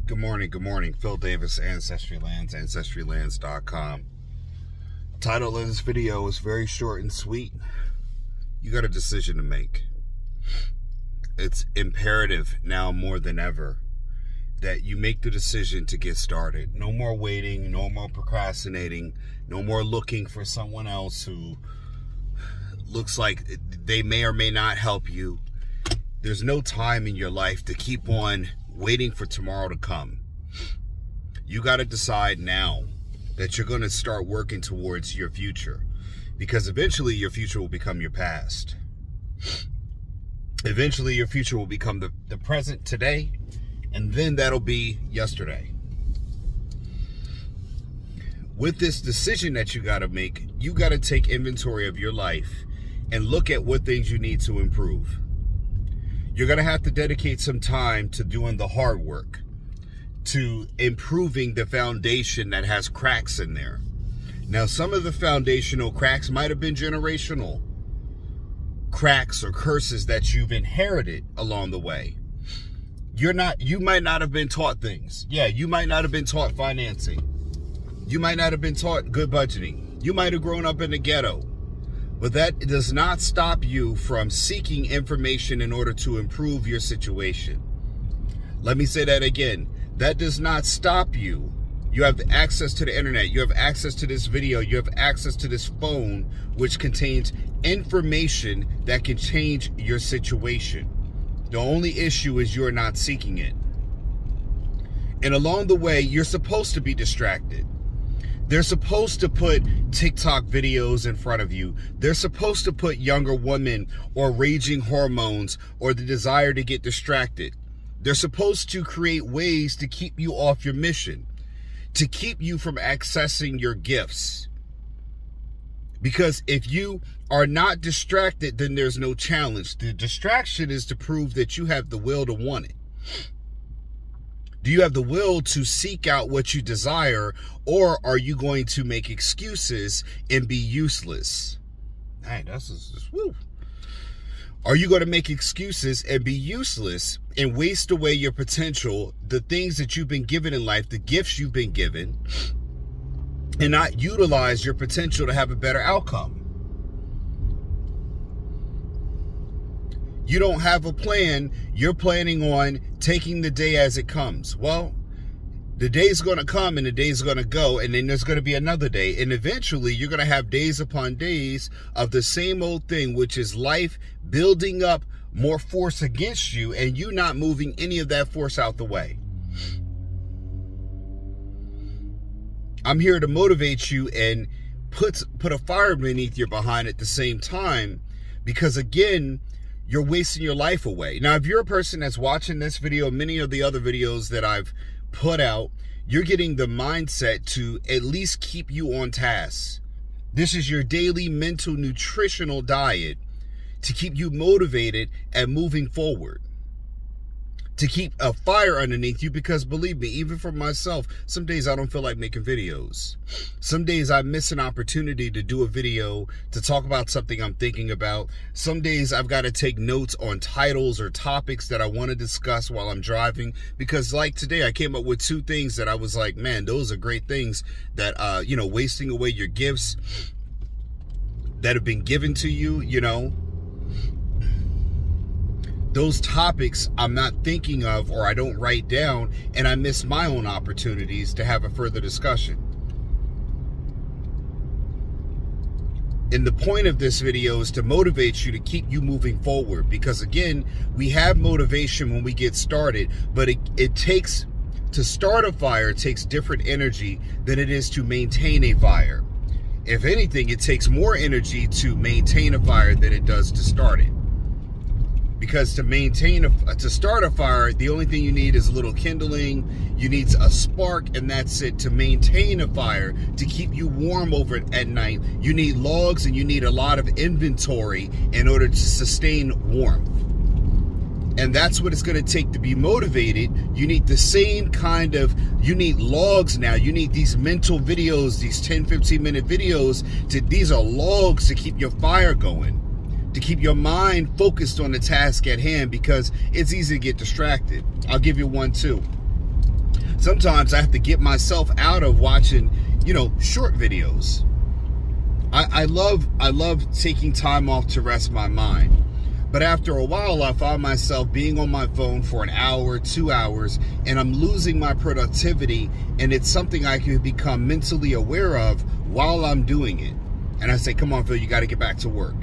Good morning. Phil Davis, Ancestry Lands, ancestrylands.com. Title of this video is very short and sweet. You got a decision to make. It's imperative now more than ever that you make the decision to get started. No more waiting, no more procrastinating, no more looking for someone else who looks like they may or may not help you. There's no time in your life to keep on waiting for tomorrow to come. You got to decide now that you're going to start working towards your future, because eventually your future will become your past. Eventually your future will become the present today, and then that'll be yesterday. With this decision that you got to make, you got to take inventory of your life and look at what things you need to improve. You're going to have to dedicate some time to doing the hard work, to improving the foundation that has cracks in there. Now, some of the foundational cracks might have been generational cracks or curses that you've inherited along the way. You might not have been taught things. Yeah, you might not have been taught financing. You might not have been taught good budgeting. You might have grown up in the ghetto. But that does not stop you from seeking information in order to improve your situation. Let me say that again. That does not stop you. You have access to the internet. You have access to this video. You have access to this phone, which contains information that can change your situation. The only issue is you're not seeking it. And along the way, you're supposed to be distracted. They're supposed to put TikTok videos in front of you. They're supposed to put younger women or raging hormones or the desire to get distracted. They're supposed to create ways to keep you off your mission, to keep you from accessing your gifts. Because if you are not distracted, then there's no challenge. The distraction is to prove that you have the will to want it. Do you have the will to seek out what you desire, or are you going to make excuses and be useless? Hey, that's just woo. Are you going to make excuses and be useless and waste away your potential, the things that you've been given in life, the gifts you've been given, and not utilize your potential to have a better outcome? You don't have a plan. You're planning on taking the day as it comes. Well, the day's going to come and the day's going to go, and then there's going to be another day. And eventually you're going to have days upon days of the same old thing, which is life building up more force against you and you not moving any of that force out the way. I'm here to motivate you and put a fire beneath your behind at the same time, because again, you're wasting your life away. Now, if you're a person that's watching this video, many of the other videos that I've put out, you're getting the mindset to at least keep you on task. This is your daily mental nutritional diet to keep you motivated and moving forward, to keep a fire underneath you, because believe me, even for myself, some days I don't feel like making videos. Some days I miss an opportunity to do a video, to talk about something I'm thinking about. Some days I've got to take notes on titles or topics that I want to discuss while I'm driving, because like today I came up with two things that I was like, man, those are great things that, wasting away your gifts that have been given to you, those topics I'm not thinking of, or I don't write down, and I miss my own opportunities to have a further discussion. And the point of this video is to motivate you, to keep you moving forward, because again, we have motivation when we get started, but it takes, to start a fire, it takes different energy than it is to maintain a fire. If anything, it takes more energy to maintain a fire than it does to start it. Because to start a fire, the only thing you need is a little kindling. You need a spark, and that's it. To maintain a fire, to keep you warm over it at night, you need logs and you need a lot of inventory in order to sustain warmth. And that's what it's going to take to be motivated. You need the same kind of, you need logs now. You need these mental videos, these 10, 15-minute videos. These are logs to keep your fire going, to keep your mind focused on the task at hand, because it's easy to get distracted. I'll give you one too. Sometimes I have to get myself out of watching, short videos. I love taking time off to rest my mind. But after a while, I find myself being on my phone for an hour, 2 hours, and I'm losing my productivity, and it's something I can become mentally aware of while I'm doing it. And I say, come on, Phil, you got to get back to work.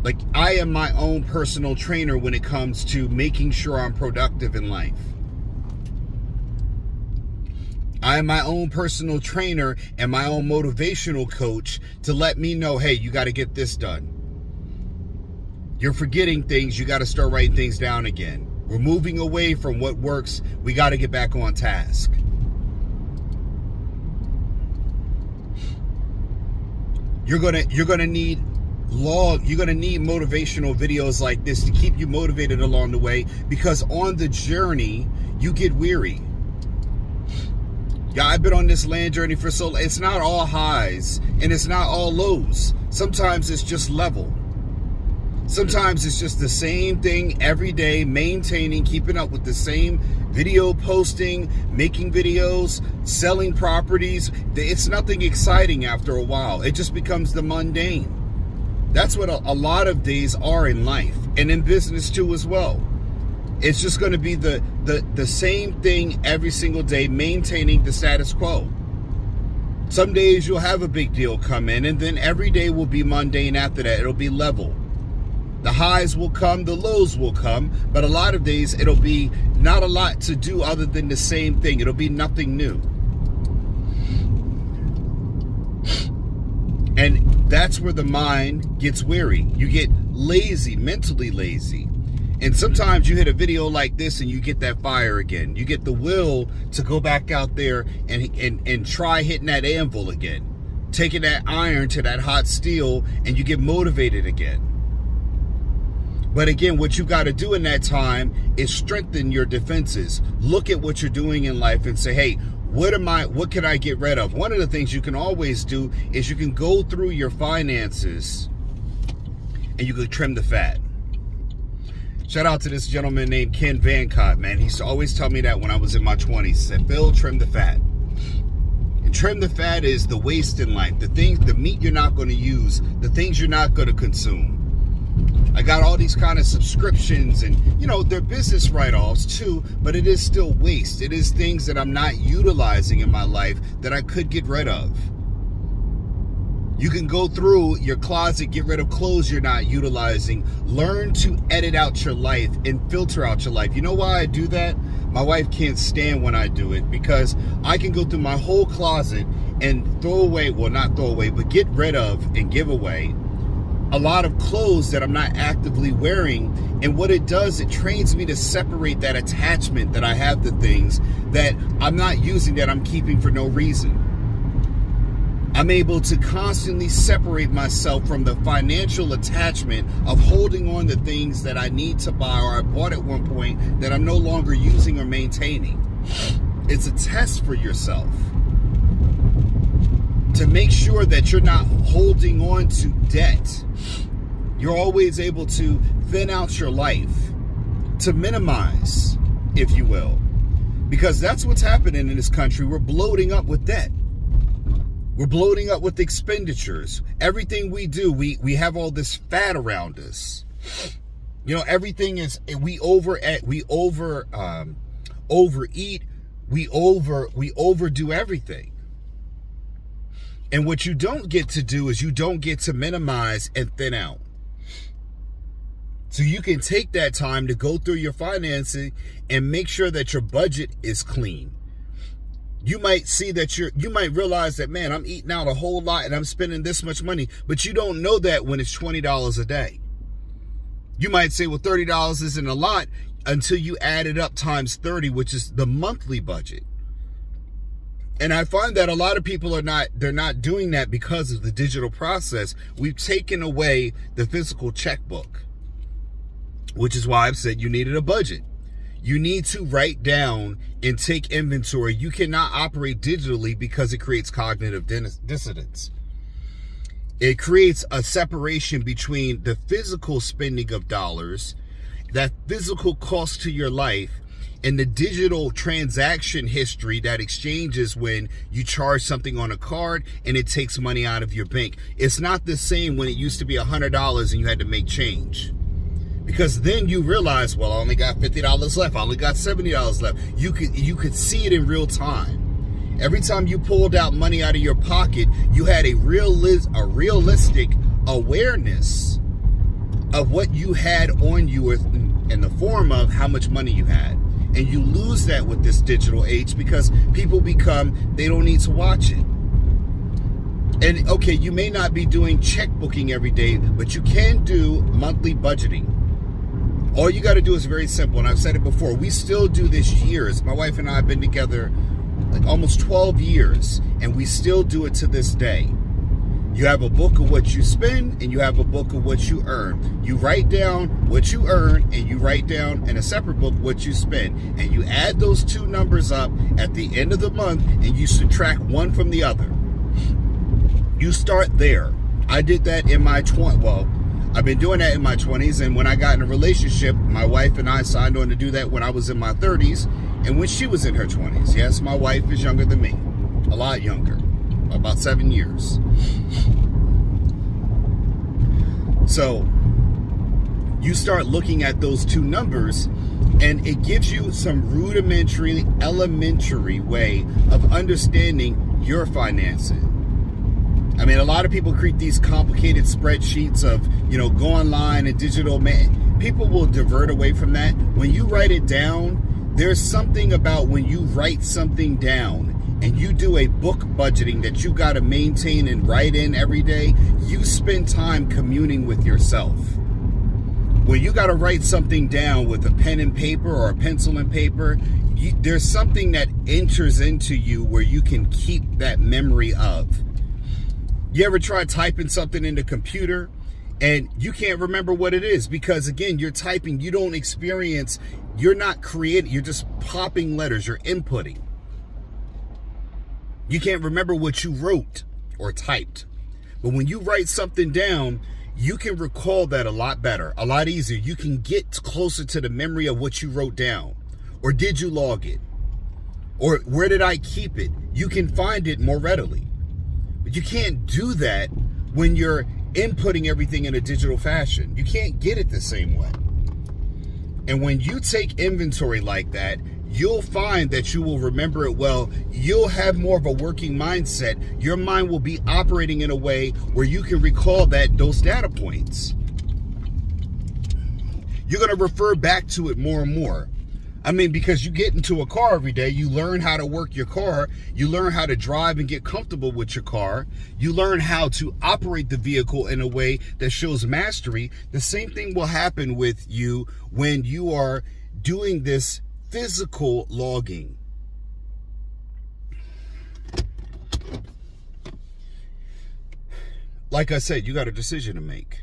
Like, I am my own personal trainer when it comes to making sure I'm productive in life. I am my own personal trainer and my own motivational coach to let me know, hey, you got to get this done. You're forgetting things. You got to start writing things down again. We're moving away from what works. We got to get back on task. You're gonna need motivational videos like this to keep you motivated along the way, because on the journey you get weary. Yeah, I've been on this land journey for so long. It's not all highs and it's not all lows. Sometimes it's just level. Sometimes it's just the same thing every day, maintaining, keeping up with the same video posting, making videos, selling properties. It's nothing exciting after a while. It just becomes the mundane. That's what a lot of days are in life, and in business too as well. It's just going to be the same thing every single day, maintaining the status quo. Some days you'll have a big deal come in, and then every day will be mundane after that. It'll be level. The highs will come, the lows will come, but a lot of days it'll be not a lot to do other than the same thing. It'll be nothing new. And that's where the mind gets weary. You get lazy, mentally lazy. And sometimes you hit a video like this and you get that fire again. You get the will to go back out there and try hitting that anvil again. Taking that iron to that hot steel, and you get motivated again. But again, what you got to do in that time is strengthen your defenses. Look at what you're doing in life and say, hey, what can I get rid of? One of the things you can always do is you can go through your finances and you can trim the fat. Shout out to this gentleman named Ken Vacant, man. He used to always tell me that when I was in my 20s. He said, Bill, trim the fat. And trim the fat is the waste in life, the meat you're not going to use, the things you're not going to consume. I got all these kind of subscriptions, and they're business write-offs too, but it is still waste. It is things that I'm not utilizing in my life that I could get rid of. You can go through your closet, get rid of clothes you're not utilizing. Learn to edit out your life and filter out your life. You know why I do that? My wife can't stand when I do it, because I can go through my whole closet and get rid of and give away a lot of clothes that I'm not actively wearing. And what it does, it trains me to separate that attachment that I have to things that I'm not using, that I'm keeping for no reason. I'm able to constantly separate myself from the financial attachment of holding on to things that I need to buy or I bought at one point that I'm no longer using or maintaining. It's a test for yourself to make sure that you're not holding on to debt. You're always able to thin out your life, to minimize, if you will, because that's what's happening in this country. We're bloating up with debt. We're bloating up with expenditures. Everything we do, we have all this fat around us. Everything is, we overeat, we overdo everything. And what you don't get to do is you don't get to minimize and thin out. So you can take that time to go through your financing and make sure that your budget is clean. You might see that you might realize that, man, I'm eating out a whole lot and I'm spending this much money, but you don't know that when it's $20 a day. You might say, well, $30 isn't a lot, until you add it up times 30, which is the monthly budget. And I find that a lot of people they're not doing that because of the digital process. We've taken away the physical checkbook, which is why I've said you needed a budget. You need to write down and take inventory. You cannot operate digitally because it creates cognitive dissonance. It creates a separation between the physical spending of dollars, that physical cost to your life, And the digital transaction history that exchanges when you charge something on a card and it takes money out of your bank. It's not the same when it used to be $100 and you had to make change. Because then you realize, well, I only got $50 left. I only got $70 left. You could see it in real time. Every time you pulled out money out of your pocket, you had a realistic awareness of what you had on you in the form of how much money you had. And you lose that with this digital age because people they don't need to watch it. And okay, you may not be doing checkbooking every day, but you can do monthly budgeting. All you got to do is very simple. And I've said it before, we still do this years. My wife and I have been together like almost 12 years, and we still do it to this day. You have a book of what you spend, and you have a book of what you earn. You write down what you earn, and you write down in a separate book what you spend. And you add those two numbers up at the end of the month, and you subtract one from the other. You start there. I did that in my 20s. Well, I've been doing that in my 20s, and when I got in a relationship, my wife and I signed on to do that when I was in my 30s and when she was in her 20s. Yes, my wife is younger than me. A lot younger. About 7 years. So you start looking at those two numbers, and it gives you some rudimentary, elementary way of understanding your finances. I mean, a lot of people create these complicated spreadsheets of, go online and digital. People will divert away from that. When you write it down, there's something about when you write something down and you do a book budgeting that you got to maintain and write in every day, you spend time communing with yourself. When you got to write something down with a pen and paper or a pencil and paper, there's something that enters into you where you can keep that memory of. You ever try typing something in the computer and you can't remember what it is? Because again, you're typing, you don't experience, you're not creating, you're just popping letters, you're inputting. You can't remember what you wrote or typed. But when you write something down, you can recall that a lot better, a lot easier. You can get closer to the memory of what you wrote down. Or did you log it? Or where did I keep it? You can find it more readily. But you can't do that when you're inputting everything in a digital fashion. You can't get it the same way. And when you take inventory like that, you'll find that you will remember it well. You'll have more of a working mindset. Your mind will be operating in a way where you can recall those data points. You're going to refer back to it more and more. I mean, because you get into a car every day, you learn how to work your car, you learn how to drive and get comfortable with your car, you learn how to operate the vehicle in a way that shows mastery. The same thing will happen with you when you are doing this physical logging. Like I said, you got a decision to make.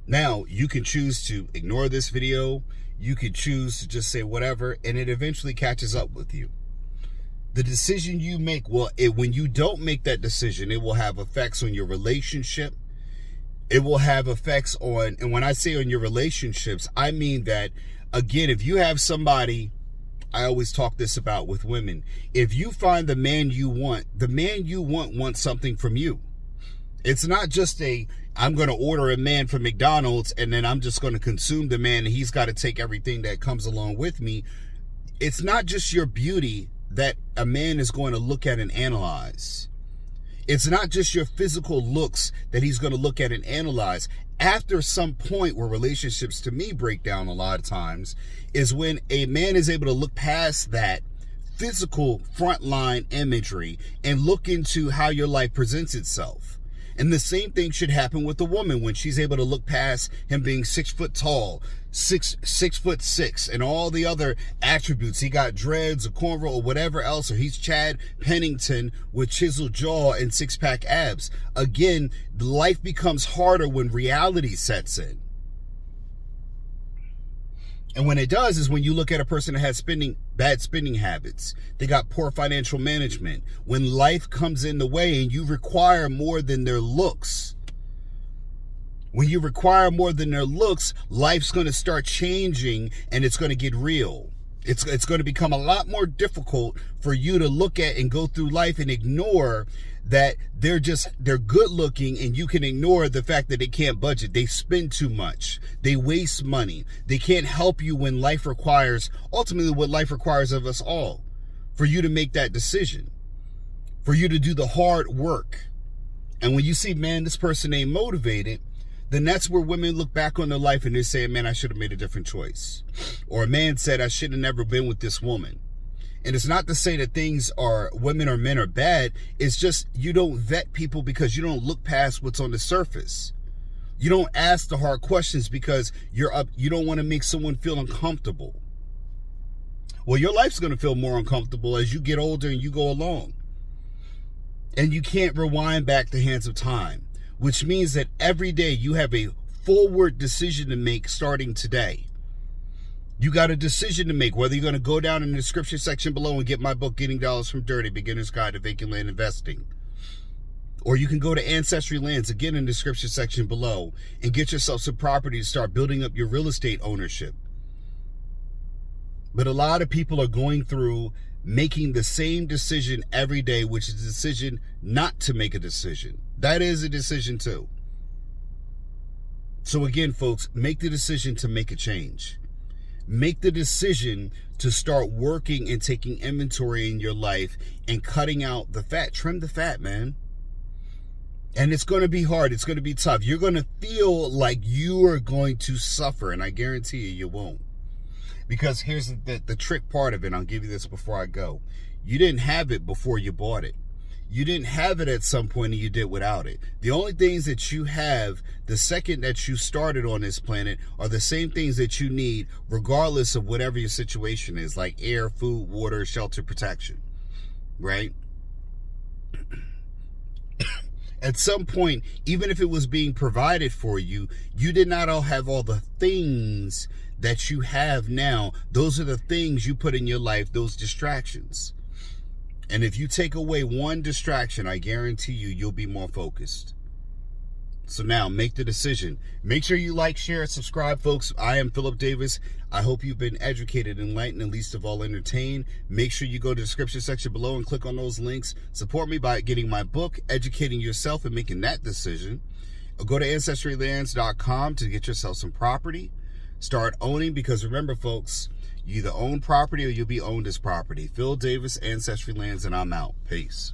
Now, you can choose to ignore this video. You could choose to just say whatever, and it eventually catches up with you. The decision you make, when you don't make that decision, it will have effects on your relationship. It will have effects on, and when I say on your relationships, I mean that, again, if you have somebody, I always talk this about with women. If you find the man you want wants something from you. It's not just I'm going to order a man from McDonald's and then I'm just going to consume the man and he's got to take everything that comes along with me. It's not just your beauty that a man is going to look at and analyze. It's not just your physical looks that he's going to look at and analyze. After some point where relationships to me break down a lot of times is when a man is able to look past that physical frontline imagery and look into how your life presents itself. And the same thing should happen with a woman when she's able to look past him being 6 foot tall, 6'6", and all the other attributes. He got dreads or cornrow or whatever else, or he's Chad Pennington with chiseled jaw and 6-pack abs. Again, life becomes harder when reality sets in. And when it does is when you look at a person that has bad spending habits. They got poor financial management. When life comes in the way and you require more than their looks. When you require more than their looks, life's going to start changing and it's going to get real. It's going to become a lot more difficult for you to look at and go through life and ignore that they're good looking, and you can ignore the fact that they can't budget. They spend too much. They waste money. They can't help you when life requires, ultimately what life requires of us all, for you to make that decision, for you to do the hard work. And when you see, man, this person ain't motivated, then that's where women look back on their life and they're saying, man, I should have made a different choice. Or a man said, I should have never been with this woman. And it's not to say that women or men are bad. It's just you don't vet people because you don't look past what's on the surface. You don't ask the hard questions because you don't want to make someone feel uncomfortable. Well, your life's going to feel more uncomfortable as you get older and you go along. And you can't rewind back the hands of time. Which means that every day you have a forward decision to make starting today. You got a decision to make, whether you're going to go down in the description section below and get my book, Getting Dollars from Dirty, Beginner's Guide to Vacant Land Investing. Or you can go to Ancestry Lands, again in the description section below, and get yourself some property to start building up your real estate ownership. But a lot of people are going through making the same decision every day, which is a decision not to make a decision. That is a decision too. So again, folks, make the decision to make a change. Make the decision to start working and taking inventory in your life and cutting out the fat. Trim the fat, man. And it's going to be hard. It's going to be tough. You're going to feel like you are going to suffer, and I guarantee you won't. Because here's the trick part of it. I'll give you this before I go. You didn't have it before you bought it. You didn't have it at some point and you did without it. The only things that you have the second that you started on this planet are the same things that you need regardless of whatever your situation is, like air, food, water, shelter, protection, right? At some point, even if it was being provided for you, you did not all have all the things that you have now. Those are the things you put in your life, those distractions. And if you take away one distraction, I guarantee you'll be more focused. So now, make the decision. Make sure you like, share, and subscribe, folks. I am Philip Davis. I hope you've been educated, enlightened, and least of all entertained. Make sure you go to the description section below and click on those links. Support me by getting my book, Educating Yourself and Making That Decision. Or go to AncestryLands.com to get yourself some property. Start owning, because remember, folks, you either own property or you'll be owned as property. Phil Davis, Ancestry Lands, and I'm out. Peace.